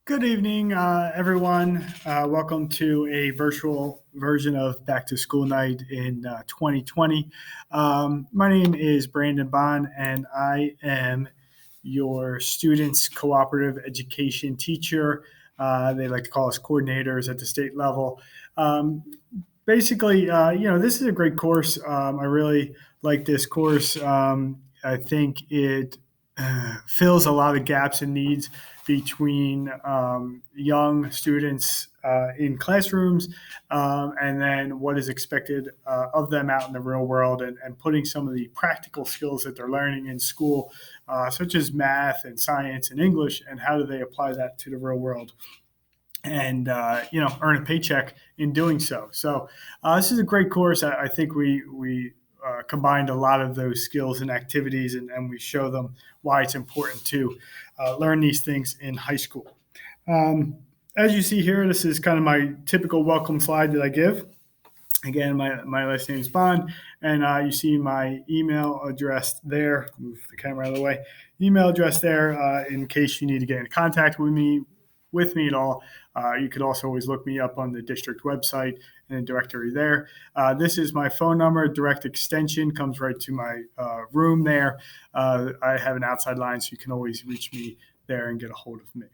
Good evening, everyone. Welcome to a virtual version of Back to School Night in 2020. My name is Brandon Bond, and I am your students' cooperative education teacher. They like to call us coordinators at the state level. Um, this is a great course. I really like this course. I think it fills a lot of gaps and needs between young students in classrooms and then what is expected of them out in the real world and putting some of the practical skills that they're learning in school, such as math and science and English, and how do they apply that to the real world and earn a paycheck in doing so. So this is a great course. I think we combined a lot of those skills and activities, and we show them why it's important to learn these things in high school. Um, as you see here, this is kind of my typical welcome slide that I give. Again, my last name is Bond, and you see my email address there. Move the camera out of the way. Email address there in case you need to get in contact with me at all. You could also always look me up on the district website and the directory there. This is my phone number. Direct extension comes right to my room there. I have an outside line, so you can always reach me there and get a hold of me.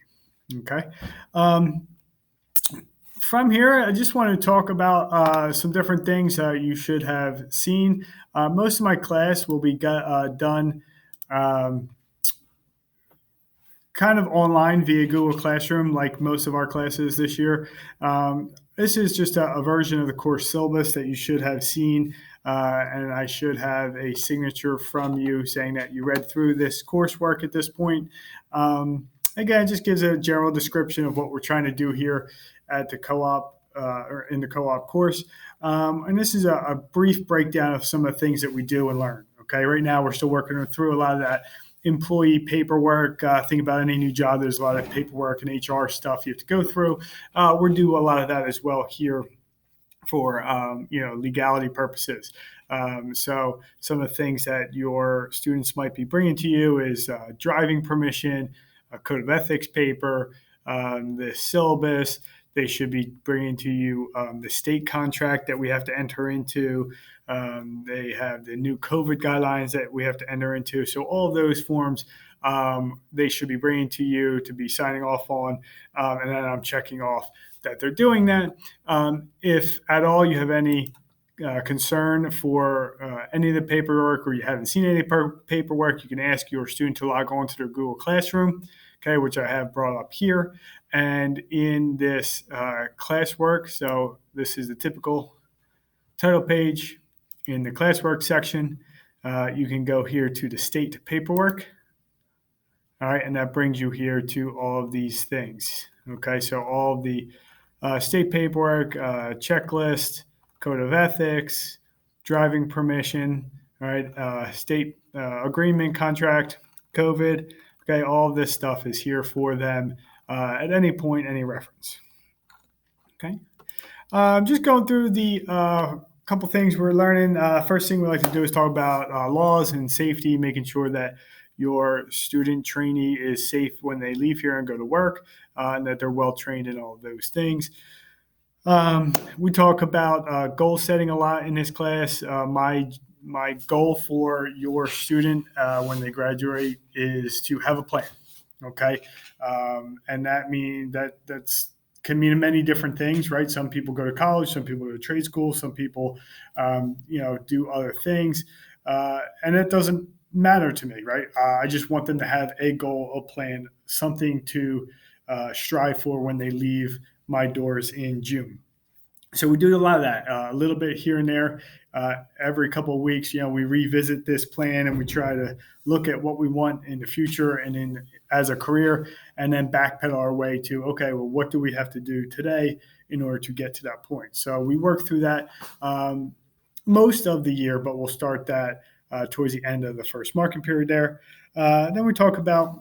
Okay. From here, I just want to talk about some different things you should have seen. Most of my class will be done um, kind of online via Google Classroom, like most of our classes this year. This is just a version of the course syllabus that you should have seen, and I should have a signature from you saying that you read through this coursework at this point. Again, it just gives a general description of what we're trying to do here at the co-op or in the co-op course. And this is a brief breakdown of some of the things that we do and learn. Okay, right now we're still working through a lot of that employee paperwork. Think about any new job, there's a lot of paperwork and HR stuff you have to go through. We're doing a lot of that as well here for legality purposes. So some of the things that your students might be bringing to you is driving permission, a code of ethics paper, the syllabus. They should be bringing to you the state contract that we have to enter into. They have the new COVID guidelines that we have to enter into. So all of those forms they should be bringing to you to be signing off on, and then I'm checking off that they're doing that. If at all you have any concern for any of the paperwork or you haven't seen any paperwork, you can ask your student to log on to their Google Classroom, okay, which I have brought up here. And in this classwork, so this is the typical title page. In the classwork section, you can go here to the state paperwork. All right, and that brings you here to all of these things. Okay, so all of the state paperwork, checklist, code of ethics, driving permission, all right, state agreement, contract, COVID. Okay, all of this stuff is here for them at any point, any reference. Okay, just going through the couple things we're learning. First thing we like to do is talk about laws and safety, making sure that your student trainee is safe when they leave here and go to work, and that they're well trained in all of those things. We talk about goal setting a lot in this class. My goal for your student when they graduate is to have a plan. Okay, and that means that's can mean many different things, right? Some people go to college, some people go to trade school, some people, do other things, and it doesn't matter to me, right? I just want them to have a goal, a plan, something to strive for when they leave my doors in June. So we do a lot of that, a little bit here and there. Every couple of weeks, we revisit this plan and we try to look at what we want in the future and in as a career, and then backpedal our way to, okay, well, what do we have to do today in order to get to that point? So we work through that most of the year, but we'll start that towards the end of the first marking period there. Then we talk about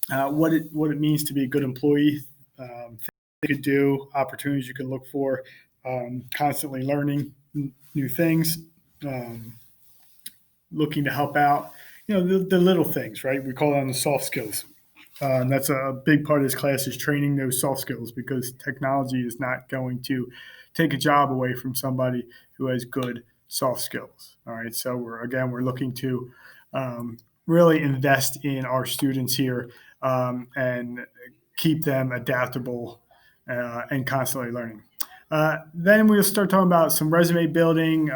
what it means to be a good employee. You could do, opportunities you can look for, constantly learning new things, looking to help out, the little things, right? We call them the soft skills. And that's a big part of this class is training those soft skills because technology is not going to take a job away from somebody who has good soft skills. All right. So we're looking to really invest in our students here and keep them adaptable and constantly learning. Then we'll start talking about some resume building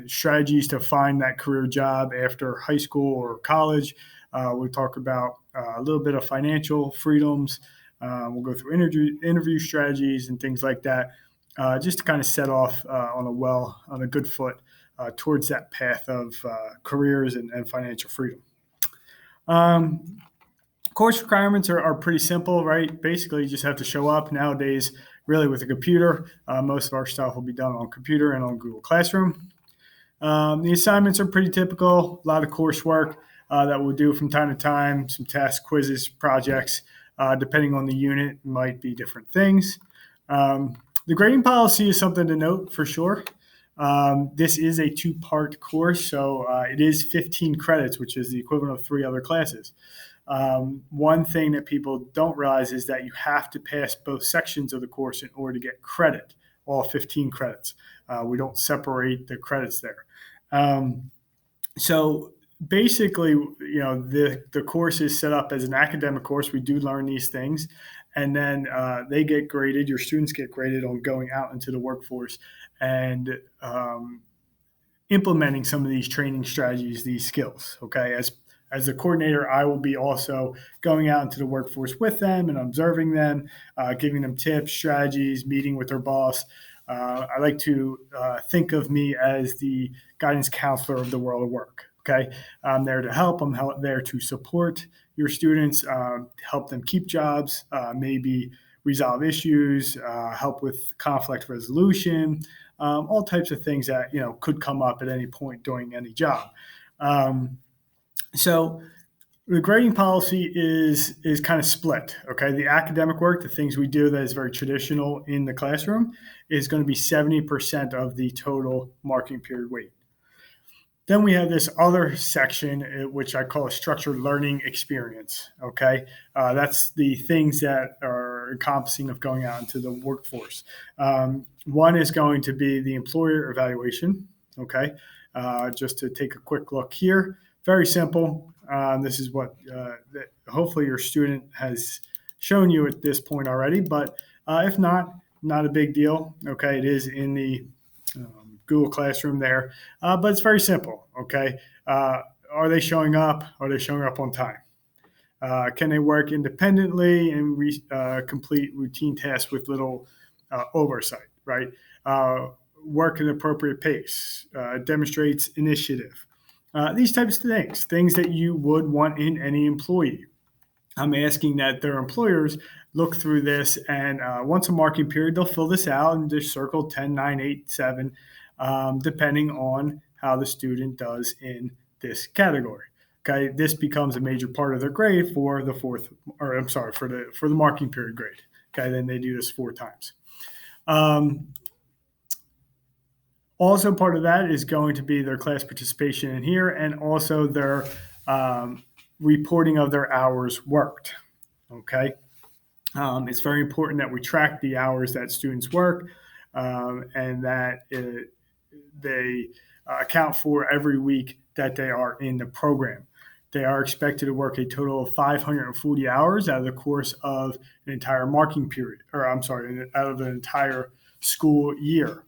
strategies to find that career job after high school or college. We'll talk about a little bit of financial freedoms. We'll go through interview strategies and things like that, just to kind of set off on a good foot towards that path of careers and financial freedom. Course requirements are pretty simple, right? Basically, you just have to show up nowadays, really with a computer. Most of our stuff will be done on computer and on Google Classroom. The assignments are pretty typical, a lot of coursework that we'll do from time to time, some tests, quizzes, projects, depending on the unit, might be different things. The grading policy is something to note for sure. This is a two-part course, so it is 15 credits, which is the equivalent of 3 other classes. One thing that people don't realize is that you have to pass both sections of the course in order to get credit, all 15 credits. We don't separate the credits there. So basically, the course is set up as an academic course. We do learn these things, and then they get graded. Your students get graded on going out into the workforce and implementing some of these training strategies, these skills. Okay, as the coordinator, I will be also going out into the workforce with them and observing them, giving them tips, strategies, meeting with their boss. I like to think of me as the guidance counselor of the world of work. Okay, I'm there to help. I'm there to support your students, help them keep jobs, maybe resolve issues, help with conflict resolution, all types of things that could come up at any point during any job. So the grading policy is kind of split. Okay, the academic work, the things we do that is very traditional in the classroom, is going to be 70% of the total marking period weight. Then we have this other section, which I call a structured learning experience. Okay, that's the things that are encompassing of going out into the workforce. One is going to be the employer evaluation. Okay, just to take a quick look here. Very simple. This is what hopefully your student has shown you at this point already, but if not a big deal. Okay, it is in the Google Classroom there, but it's very simple. Okay, are they showing up? Are they showing up on time? Can they work independently and complete routine tasks with little oversight? Right, work at an appropriate pace, demonstrates initiative. These types of things that you would want in any employee. I'm asking that their employers look through this, and once a marking period, they'll fill this out and just circle 10, 9, 8, 7, depending on how the student does in this category. Okay, this becomes a major part of their grade for the for the marking period grade. Okay, then they do this 4 times. Also, part of that is going to be their class participation in here, and also their reporting of their hours worked. Okay, it's very important that we track the hours that students work, and that they account for every week that they are in the program. They are expected to work a total of 540 hours out of the course of an entire marking period, out of an entire school year.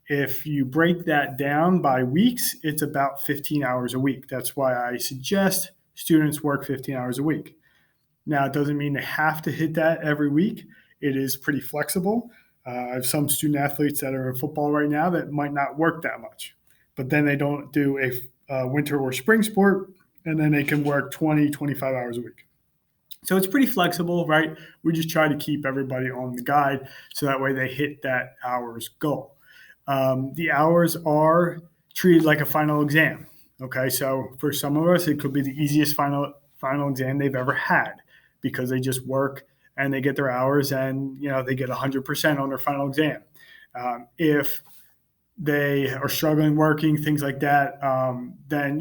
If you break that down by weeks, it's about 15 hours a week. That's why I suggest students work 15 hours a week. Now, it doesn't mean they have to hit that every week. It is pretty flexible. I have some student athletes that are in football right now that might not work that much, but then they don't do a winter or spring sport, and then they can work 20, 25 hours a week. So it's pretty flexible, right? We just try to keep everybody on the guide so that way they hit that hours goal. The hours are treated like a final exam. Okay, so for some of us, it could be the easiest final exam they've ever had because they just work and they get their hours and they get 100% on their final exam. If they are struggling working, things like that, then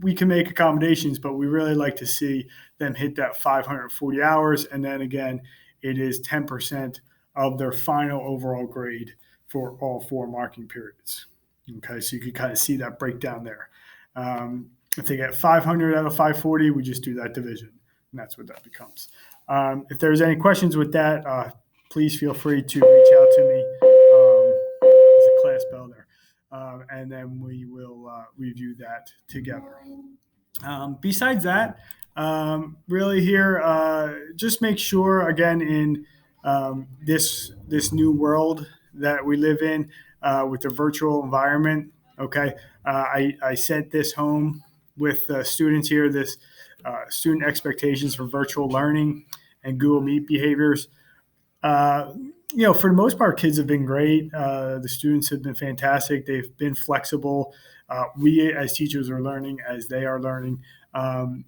we can make accommodations. But we really like to see them hit that 540 hours, and then again, it is 10% of their final overall grade for all 4 marking periods. Okay, so you can kind of see that breakdown there. If they get 500 out of 540, we just do that division, and that's what that becomes. If there's any questions with that, please feel free to reach out to me. There's a class bell there. And then we will review that together. Besides that, really here, just make sure again in this new world that we live in with the virtual environment. Okay, I sent this home with students here. This student expectations for virtual learning and Google Meet behaviors. For the most part, kids have been great. The students have been fantastic. They've been flexible. We as teachers are learning as they are learning, and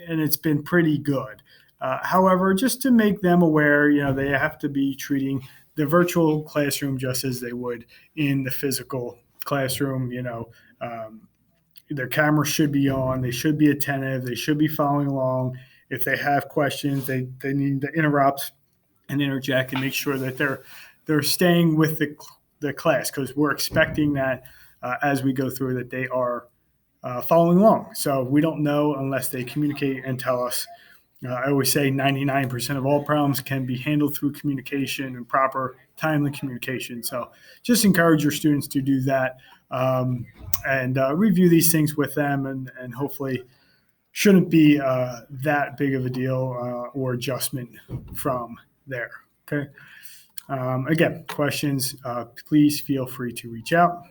it's been pretty good. However, just to make them aware, they have to be treating the virtual classroom just as they would in the physical classroom. Their camera should be on. They should be attentive. They should be following along. If they have questions, they need to interrupt and interject and make sure that they're staying with the class, because we're expecting that as we go through that they are following along. So we don't know unless they communicate and tell us. I always say 99% of all problems can be handled through communication and proper, timely communication. So just encourage your students to do that and review these things with them, and hopefully shouldn't be that big of a deal or adjustment from there. Okay. Again, questions, please feel free to reach out.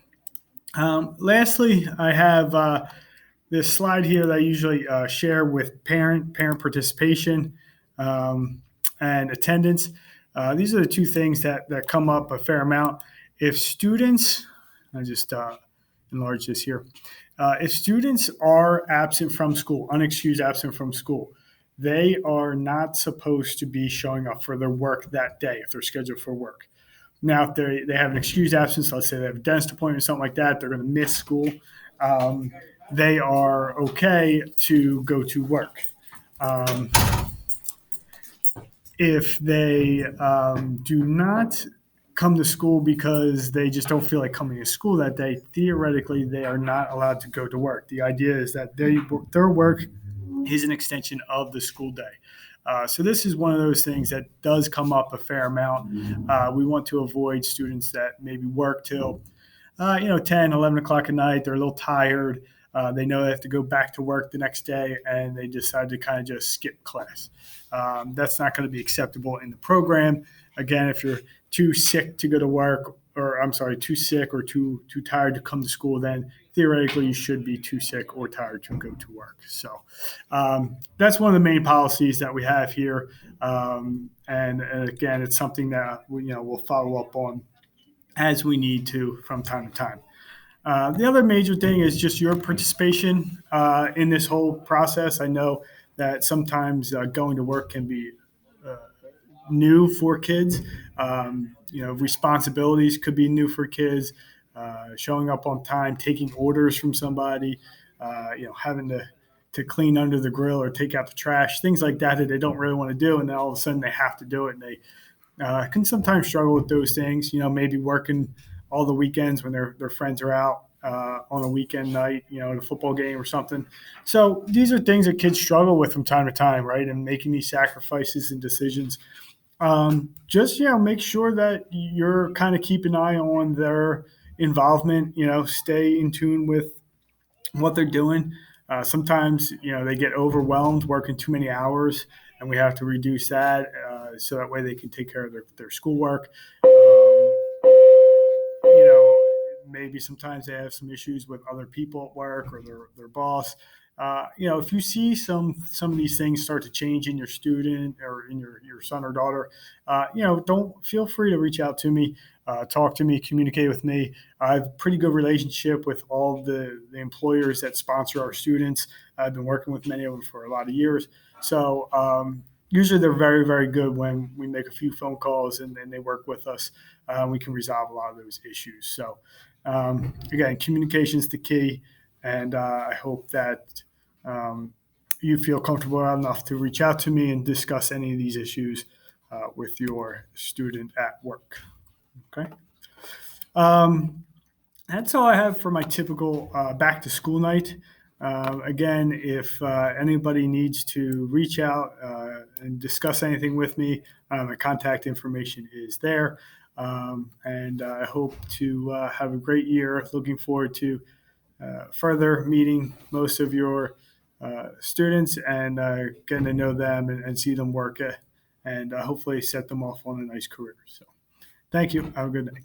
Lastly, I have this slide here that I usually share with parent participation and attendance. These are the two things that come up a fair amount. If students, I just enlarge this here. If students are absent from school, unexcused absent from school, they are not supposed to be showing up for their work that day if they're scheduled for work. Now, if they have an excused absence, let's say they have a dentist appointment or something like that, they're going to miss school. They are okay to go to work. If they do not come to school because they just don't feel like coming to school that day, theoretically, they are not allowed to go to work. The idea is that their work is an extension of the school day. So this is one of those things that does come up a fair amount. We want to avoid students that maybe work till 10, 11 o'clock at night. They're a little tired. They know they have to go back to work the next day, and they decide to kind of just skip class. That's not going to be acceptable in the program. Again, if you're too sick to go to work, or I'm sorry, too sick or too tired to come to school, then theoretically you should be too sick or tired to go to work. So that's one of the main policies that we have here. And again, it's something that we'll follow up on as we need to from time to time. The other major thing is just your participation in this whole process. I know that sometimes going to work can be new for kids. Responsibilities could be new for kids. Showing up on time, taking orders from somebody, having to clean under the grill or take out the trash, things like that they don't really want to do, and then all of a sudden they have to do it, and they can sometimes struggle with those things. Maybe working all the weekends when their friends are out on a weekend night, at a football game or something. So these are things that kids struggle with from time to time, right? And making these sacrifices and decisions. Just make sure that you're kind of keep an eye on their involvement. Stay in tune with what they're doing. Sometimes they get overwhelmed working too many hours, and we have to reduce that so that way they can take care of their schoolwork. Maybe sometimes they have some issues with other people at work or their boss. If you see some of these things start to change in your student or in your son or daughter, don't feel free to reach out to me, talk to me, communicate with me. I have a pretty good relationship with all the employers that sponsor our students. I've been working with many of them for a lot of years. So usually they're very, very good when we make a few phone calls and they work with us. We can resolve a lot of those issues. So Again, communication is the key, and I hope that you feel comfortable enough to reach out to me and discuss any of these issues with your student at work. Okay. That's all I have for my typical back to school night. Again, if anybody needs to reach out and discuss anything with me, my contact information is there. And I hope to have a great year. Looking forward to further meeting most of your students and getting to know them and see them work and hopefully set them off on a nice career. So thank you. Have a good night.